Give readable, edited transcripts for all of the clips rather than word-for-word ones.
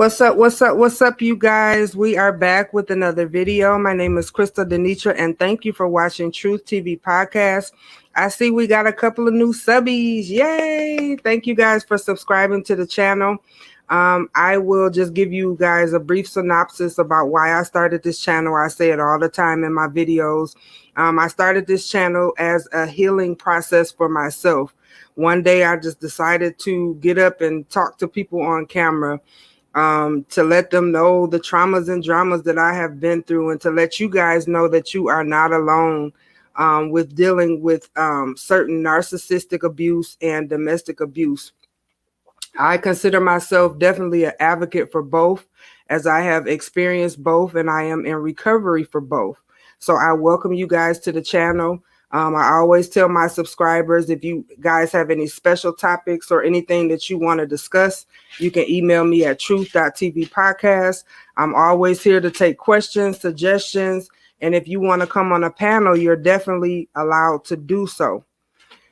What's up? What's up? What's up, you guys? We are back with another video. My name is Krista Denitra, and thank you for watching Truth TV Podcast. I see we got a couple of new subbies. Yay! Thank you guys for subscribing to the channel. I will just give you guys a brief synopsis about why I started this channel. I say it all the time in my videos. I started this channel as a healing process for myself. One day I just decided to get up and talk to people on camera, to let them know the traumas and dramas that I have been through, and to let you guys know that you are not alone with dealing with certain narcissistic abuse and domestic abuse. I consider myself definitely an advocate for both, as I have experienced both and I am in recovery for both. So I welcome you guys to the channel. I always tell my subscribers, if you guys have any special topics or anything that you want to discuss, you can email me at truth.tvpodcast. I'm always here to take questions, suggestions, and if you want to come on a panel, you're definitely allowed to do so.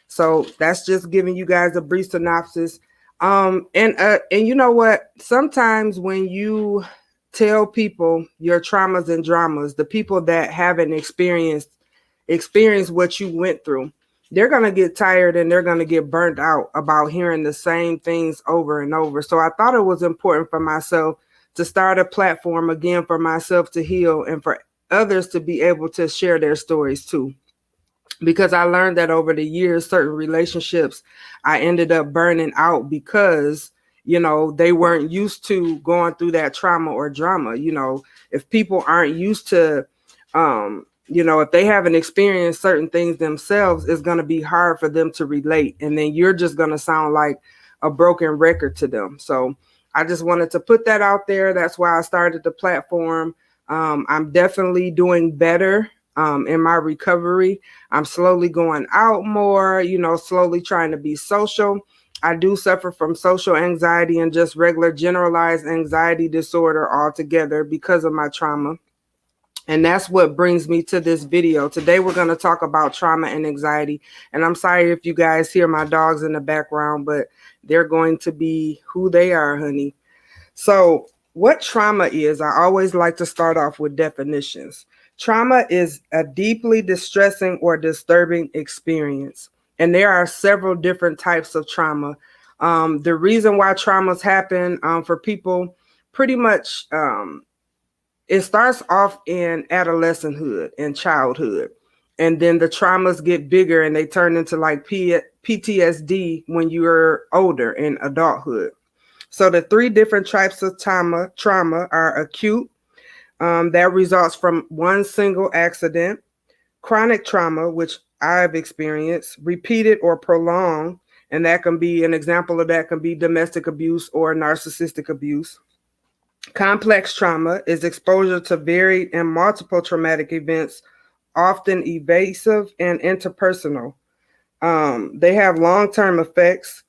So that's just giving you guys a brief synopsis. And you know what? Sometimes when you tell people your traumas and dramas, the people that haven't experienced what you went through, they're going to get tired and they're going to get burnt out about hearing the same things over and over. So I thought it was important for myself to start a platform again for myself to heal and for others to be able to share their stories too. Because I learned that over the years, certain relationships, I ended up burning out because, you know, they weren't used to going through that trauma or drama. You know, if people aren't used to, you know, if they haven't experienced certain things themselves, it's going to be hard for them to relate. And then you're just going to sound like a broken record to them. So I just wanted to put that out there. That's why I started the platform. I'm definitely doing better in my recovery. I'm slowly going out more, you know, slowly trying to be social. I do suffer from social anxiety and just regular generalized anxiety disorder altogether because of my trauma. And that's what brings me to this video. Today, we're going to talk about trauma and anxiety. And I'm sorry if you guys hear my dogs in the background, but they're going to be who they are, honey. So what trauma is, I always like to start off with definitions. Trauma is a deeply distressing or disturbing experience. And there are several different types of trauma. The reason why traumas happen for people, pretty much, it starts off in adolescenthood and childhood. And then the traumas get bigger and they turn into like PTSD when you're older in adulthood. So the three different types of trauma are acute, that results from one single accident; chronic trauma, which I've experienced; repeated or prolonged, and that can be, an example of that can be domestic abuse or narcissistic abuse. Complex trauma is exposure to varied and multiple traumatic events, often evasive and interpersonal. They have long-term effects.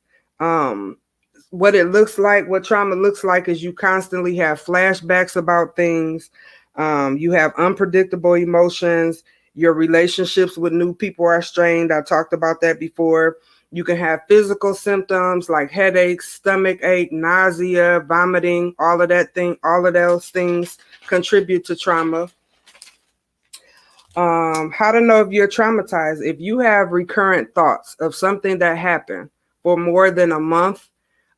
What trauma looks like is you constantly have flashbacks about things. You have unpredictable emotions. Your relationships with new people are strained. I talked about that before. You can have physical symptoms like headaches, stomach ache, nausea, vomiting. All of those things contribute to trauma. How to know if you're traumatized? If you have recurrent thoughts of something that happened for more than a month,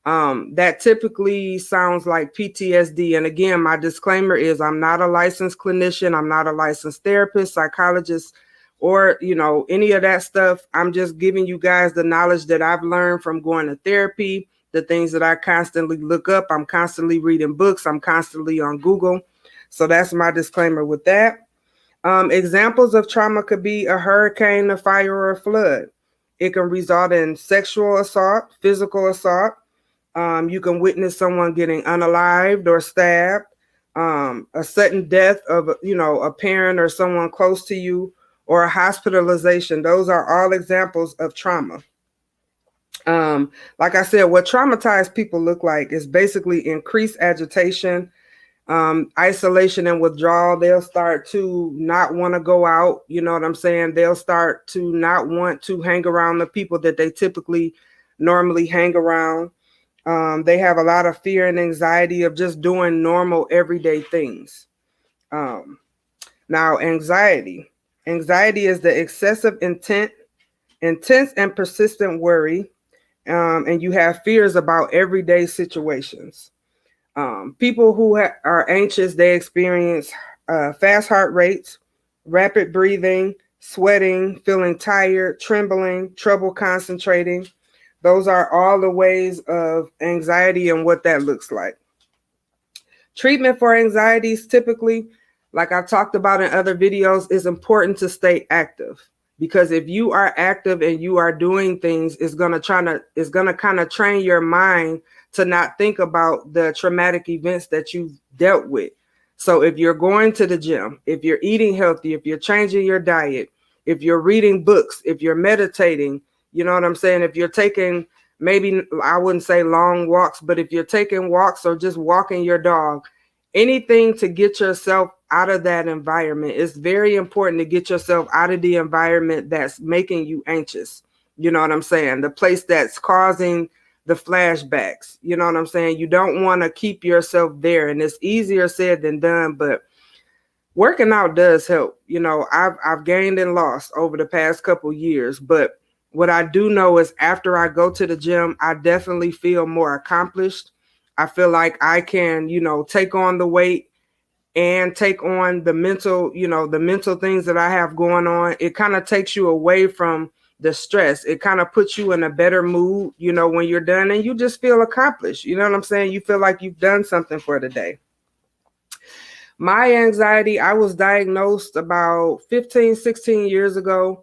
that typically sounds like PTSD. And again, my disclaimer is I'm not a licensed clinician. I'm not a licensed therapist, psychologist, or, you know, any of that stuff. I'm just giving you guys the knowledge that I've learned from going to therapy, the things that I constantly look up. I'm constantly reading books. I'm constantly on Google. So that's my disclaimer with that. Examples of trauma could be a hurricane, a fire, or a flood. It can result in sexual assault, physical assault. You can witness someone getting unalived or stabbed, a sudden death of, you know, a parent or someone close to you, or a hospitalization. Those are all examples of trauma. Like I said, what traumatized people look like is basically increased agitation, isolation and withdrawal. They'll start to not want to go out. You know what I'm saying? They'll start to not want to hang around the people that they typically normally hang around. They have a lot of fear and anxiety of just doing normal everyday things. Um, Now, anxiety. Anxiety is the excessive intense and persistent worry, and you have fears about everyday situations. People who are anxious, they experience fast heart rates, rapid breathing, sweating, feeling tired, trembling, trouble concentrating. Those are all the ways of anxiety and what that looks like. Treatment for anxieties typically, like I've talked about in other videos, is important to stay active, because if you are active and you are doing things, it's gonna kind of train your mind to not think about the traumatic events that you've dealt with. So if you're going to the gym, if you're eating healthy, if you're changing your diet, if you're reading books, if you're meditating, you know what I'm saying? If you're taking, maybe I wouldn't say long walks, but if you're taking walks or just walking your dog, anything to get yourself out of that environment. It's very important to get yourself out of the environment that's making you anxious. You know what I'm saying? The place that's causing the flashbacks. You know what I'm saying? You don't want to keep yourself there. And it's easier said than done, but working out does help. You know, I've gained and lost over the past couple years, but what I do know is after I go to the gym, I definitely feel more accomplished. I feel like I can, take on the weight and take on the mental, the mental things that I have going on. It kind of takes you away from the stress. It kind of puts you in a better mood, when you're done, and you just feel accomplished. You know what I'm saying? You feel like you've done something for the day. My anxiety, I was diagnosed about 15, 16 years ago.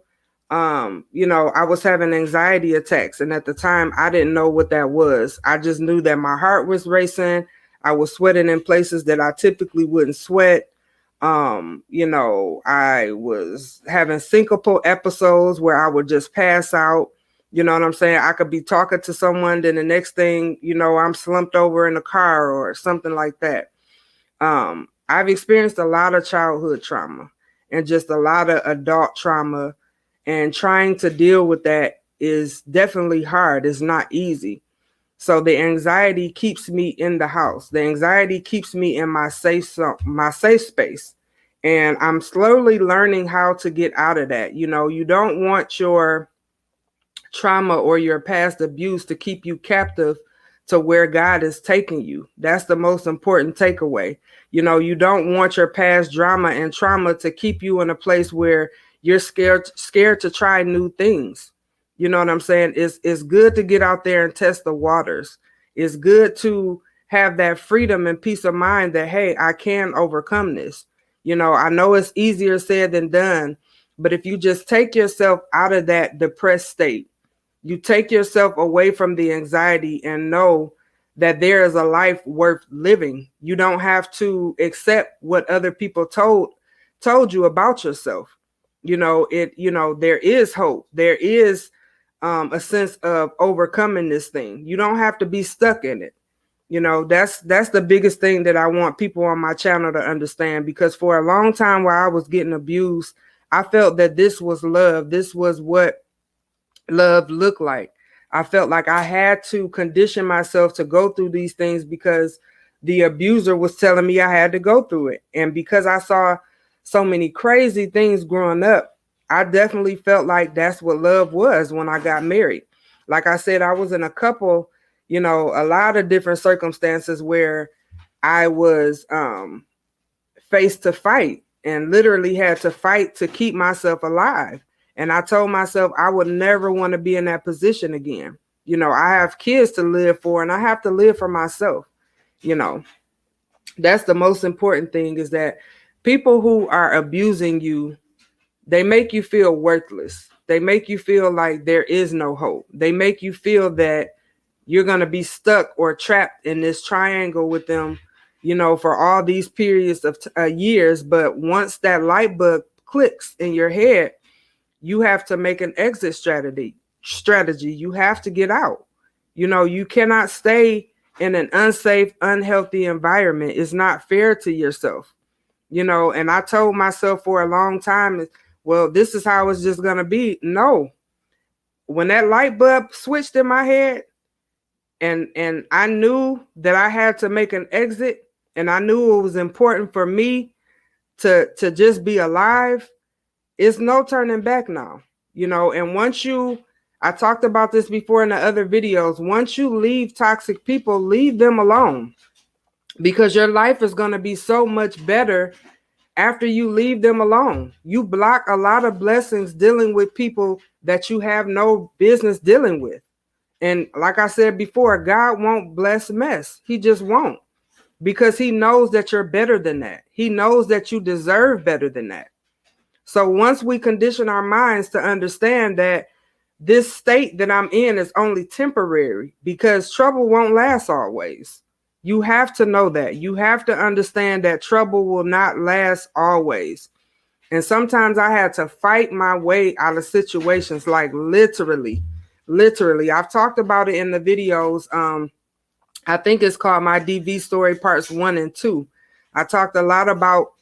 I was having anxiety attacks. And at the time, I didn't know what that was. I just knew that my heart was racing. I was sweating in places that I typically wouldn't sweat. I was having syncopal episodes where I would just pass out. You know what I'm saying? I could be talking to someone, then the next thing, I'm slumped over in a car or something like that. I've experienced a lot of childhood trauma and just a lot of adult trauma, and trying to deal with that is definitely hard. It's not easy. So the anxiety keeps me in the house. The anxiety keeps me in my safe space. And I'm slowly learning how to get out of that. You don't want your trauma or your past abuse to keep you captive to where God is taking you. That's the most important takeaway. You don't want your past drama and trauma to keep you in a place where you're scared to try new things. You know what I'm saying? It's good to get out there and test the waters. It's good to have that freedom and peace of mind that, hey, I can overcome this. I know it's easier said than done, but if you just take yourself out of that depressed state, you take yourself away from the anxiety and know that there is a life worth living. You don't have to accept what other people told you about yourself. There is hope. There is a sense of overcoming this thing. You don't have to be stuck in it. That's the biggest thing that I want people on my channel to understand, because for a long time while I was getting abused, I felt that this was love. This was what love looked like. I felt like I had to condition myself to go through these things because the abuser was telling me I had to go through it. And because I saw so many crazy things growing up, I definitely felt like that's what love was when I got married. Like I said, I was in a couple, a lot of different circumstances where I was faced to fight and literally had to fight to keep myself alive. And I told myself I would never want to be in that position again. I have kids to live for, and I have to live for myself. That's the most important thing, is that people who are abusing you, they make you feel worthless. They make you feel like there is no hope. They make you feel that you're going to be stuck or trapped in this triangle with them, for all these periods of years. But once that light bulb clicks in your head, you have to make an exit strategy. You have to get out. You cannot stay in an unsafe, unhealthy environment. It's not fair to yourself. And I told myself for a long time, well, this is how it's just going to be. No. When that light bulb switched in my head, And I knew that I had to make an exit, and I knew it was important for me to just be alive. It's no turning back now, and I talked about this before in the other videos, once you leave toxic people, leave them alone, because your life is going to be so much better after you leave them alone. You block a lot of blessings dealing with people that you have no business dealing with. And like I said before, God won't bless mess. He just won't, because he knows that you're better than that. He knows that you deserve better than that. So once we condition our minds to understand that this state that I'm in is only temporary, because trouble won't last always. You have to know that. You have to understand that trouble will not last always. And sometimes I had to fight my way out of situations, like literally. I've talked about it in the videos. I think it's called my DV story parts 1 and 2. I talked a lot about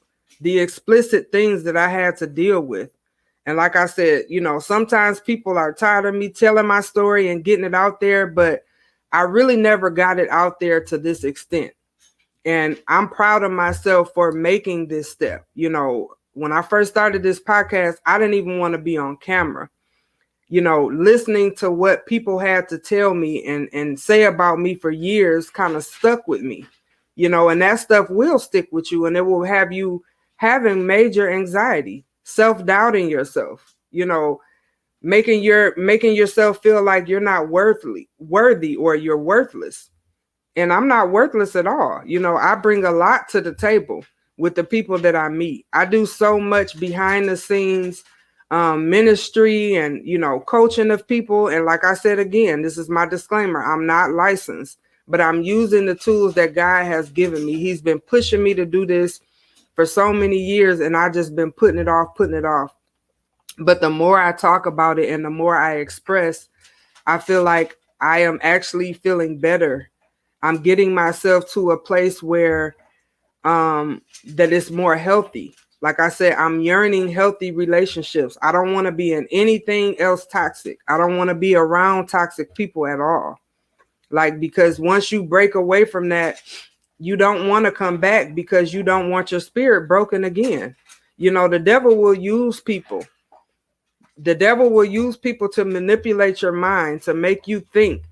the explicit things that I had to deal with. And like I said, sometimes people are tired of me telling my story and getting it out there, but I really never got it out there to this extent. And I'm proud of myself for making this step. When I first started this podcast, I didn't even want to be on camera. Listening to what people had to tell me and say about me for years kind of stuck with me, and that stuff will stick with you, and it will have you having major anxiety, self-doubting yourself, making yourself feel like you're not worthy or you're worthless. And I'm not worthless at all. I bring a lot to the table with the people that I meet. I do so much behind the scenes ministry and, coaching of people. And like I said, again, this is my disclaimer. I'm not licensed, but I'm using the tools that God has given me. He's been pushing me to do this for so many years, and I just been putting it off. But the more I talk about it and the more I express, I feel like I am actually feeling better. I'm getting myself to a place where that is more healthy. Like I said, I'm yearning healthy relationships. I don't want to be in anything else toxic. I don't want to be around toxic people at all. Because once you break away from that, you don't want to come back, because you don't want your spirit broken again. The devil will use people. The devil will use people to manipulate your mind, to make you think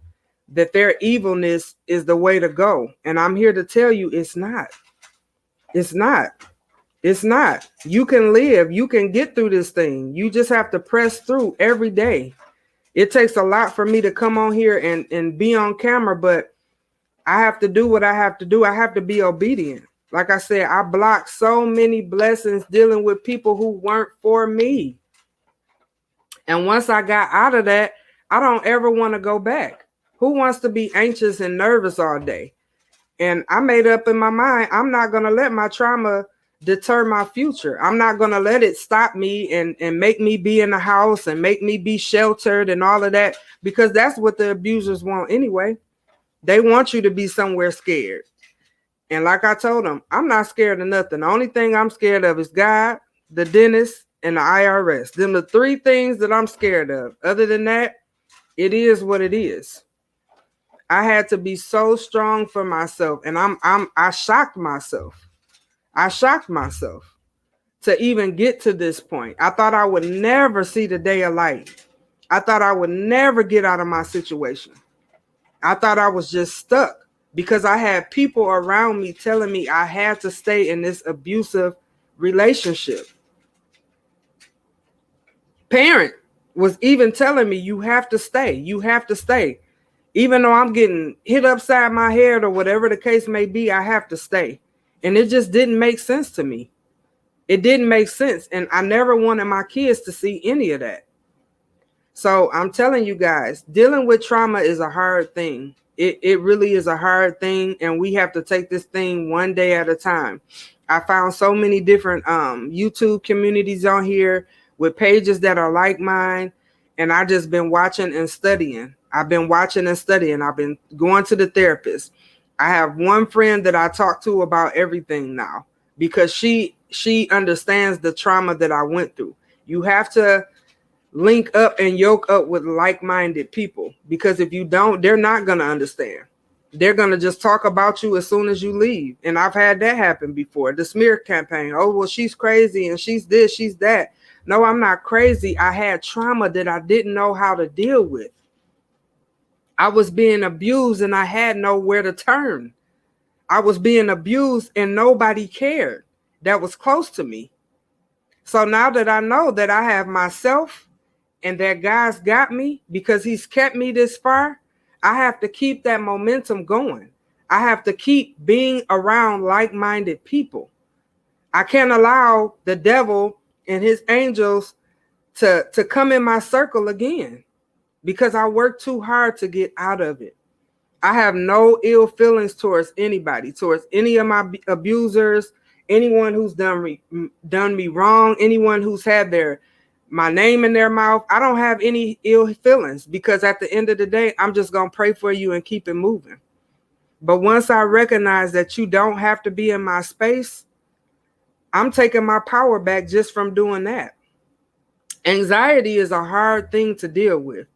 that their evilness is the way to go. And I'm here to tell you, it's not. It's not. It's not. You can live. You can get through this thing. You just have to press through every day. It takes a lot for me to come on here and be on camera, but I have to do what I have to do. I have to be obedient. Like I said, I blocked so many blessings dealing with people who weren't for me. And once I got out of that, I don't ever want to go back. Who wants to be anxious and nervous all day? And I made up in my mind, I'm not going to let my trauma deter my future. I'm not going to let it stop me and make me be in the house and make me be sheltered and all of that, because that's what the abusers want anyway. They want you to be somewhere scared. And like I told them, I'm not scared of nothing. The only thing I'm scared of is God, the dentist, and the IRS. Them the 3 things that I'm scared of. Other than that, it is what it is. I had to be so strong for myself, and I shocked myself. I shocked myself to even get to this point. I thought I would never see the day of light. I thought I would never get out of my situation. I thought I was just stuck, because I had people around me telling me I had to stay in this abusive relationship. Parent was even telling me, you have to stay. You have to stay. Even though I'm getting hit upside my head or whatever the case may be, I have to stay. And it just didn't make sense to me. It didn't make sense. And I never wanted my kids to see any of that. So I'm telling you guys, dealing with trauma is a hard thing. It really is a hard thing. And we have to take this thing one day at a time. I found so many different YouTube communities on here with pages that are like mine. And I just been watching and studying. I've been watching and studying. I've been going to the therapist. I have one friend that I talk to about everything now, because she understands the trauma that I went through. You have to link up and yoke up with like-minded people, because if you don't, they're not going to understand. They're going to just talk about you as soon as you leave. And I've had that happen before. The smear campaign. Oh, well, she's crazy and she's this, she's that. No, I'm not crazy. I had trauma that I didn't know how to deal with. I was being abused and I had nowhere to turn. I was being abused and nobody cared that was close to me. So now that I know that I have myself and that God's got me because he's kept me this far, I have to keep that momentum going. I have to keep being around like-minded people. I can't allow the devil and his angels to come in my circle again, because I worked too hard to get out of it. I have no ill feelings towards anybody, towards any of my abusers, anyone who's done me wrong, anyone who's had my name in their mouth. I don't have any ill feelings, because at the end of the day, I'm just going to pray for you and keep it moving. But once I recognize that you don't have to be in my space, I'm taking my power back just from doing that. Anxiety is a hard thing to deal with.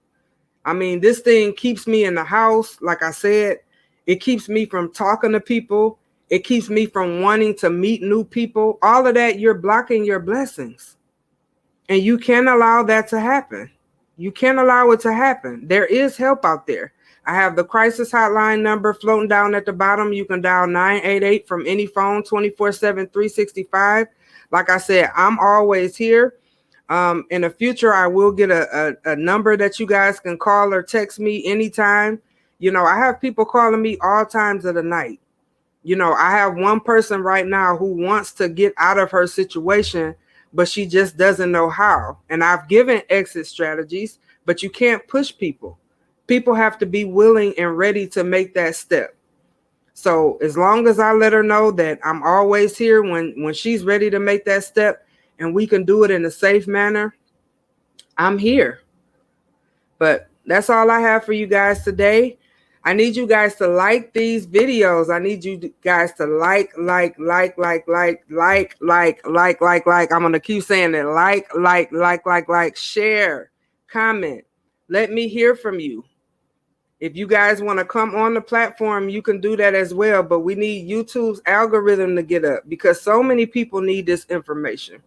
I mean, this thing keeps me in the house. Like I said, it keeps me from talking to people. It keeps me from wanting to meet new people. All of that, you're blocking your blessings. And you can't allow that to happen. You can't allow it to happen. There is help out there. I have the crisis hotline number floating down at the bottom. You can dial 988 from any phone, 24/7, 365. Like I said, I'm always here. In the future, I will get a number that you guys can call or text me anytime. You know, I have people calling me all times of the night. You know, I have one person right now who wants to get out of her situation, but she just doesn't know how. And I've given exit strategies, but you can't push people. People have to be willing and ready to make that step. So as long as I let her know that I'm always here when she's ready to make that step, and we can do it in a safe manner, I'm here. But that's all I have for you guys today. I need you guys to like these videos. I need you guys to like. I'm going to keep saying it. Like, share, comment. Let me hear from you. If you guys want to come on the platform, you can do that as well. But we need YouTube's algorithm to get up, because so many people need this information.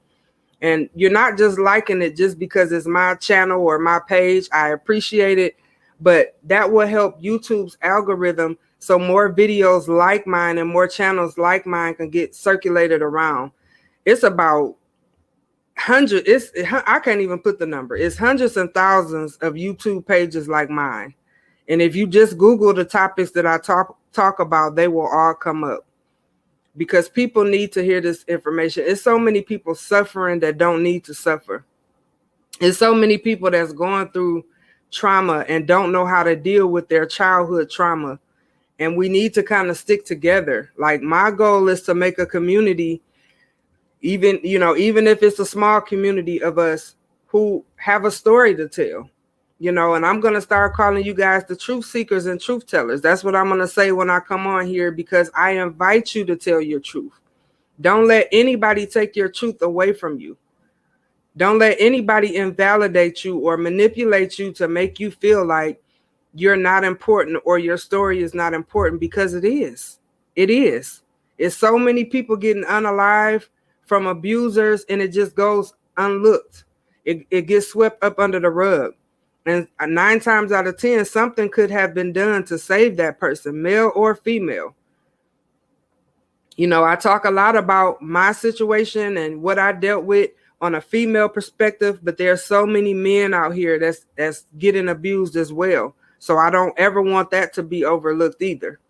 And you're not just liking it just because it's my channel or my page. I appreciate it, but that will help YouTube's algorithm so more videos like mine and more channels like mine can get circulated around. It's about hundreds. I can't even put the number. It's hundreds and thousands of YouTube pages like mine. And if you just Google the topics that I talk about, they will all come up. Because people need to hear this information. It's so many people suffering that don't need to suffer. It's so many people that's going through trauma and don't know how to deal with their childhood trauma. And we need to kind of stick together. Like, my goal is to make a community, even if it's a small community of us who have a story to tell. And I'm going to start calling you guys the truth seekers and truth tellers. That's what I'm going to say when I come on here, because I invite you to tell your truth. Don't let anybody take your truth away from you. Don't let anybody invalidate you or manipulate you to make you feel like you're not important or your story is not important, because it is. It is. It's so many people getting unalive from abusers, and it just goes unlooked. It gets swept up under the rug. And 9 times out of 10, something could have been done to save that person, male or female. I talk a lot about my situation and what I dealt with on a female perspective, but there are so many men out here that's getting abused as well. So I don't ever want that to be overlooked either.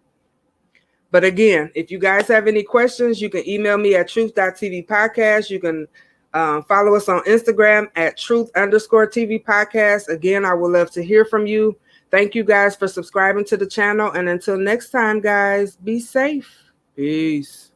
But again, if you guys have any questions, you can email me at truth.tvpodcast. You can follow us on Instagram at truth_TV podcast. Again, I would love to hear from you. Thank you guys for subscribing to the channel. And until next time, guys, be safe. Peace.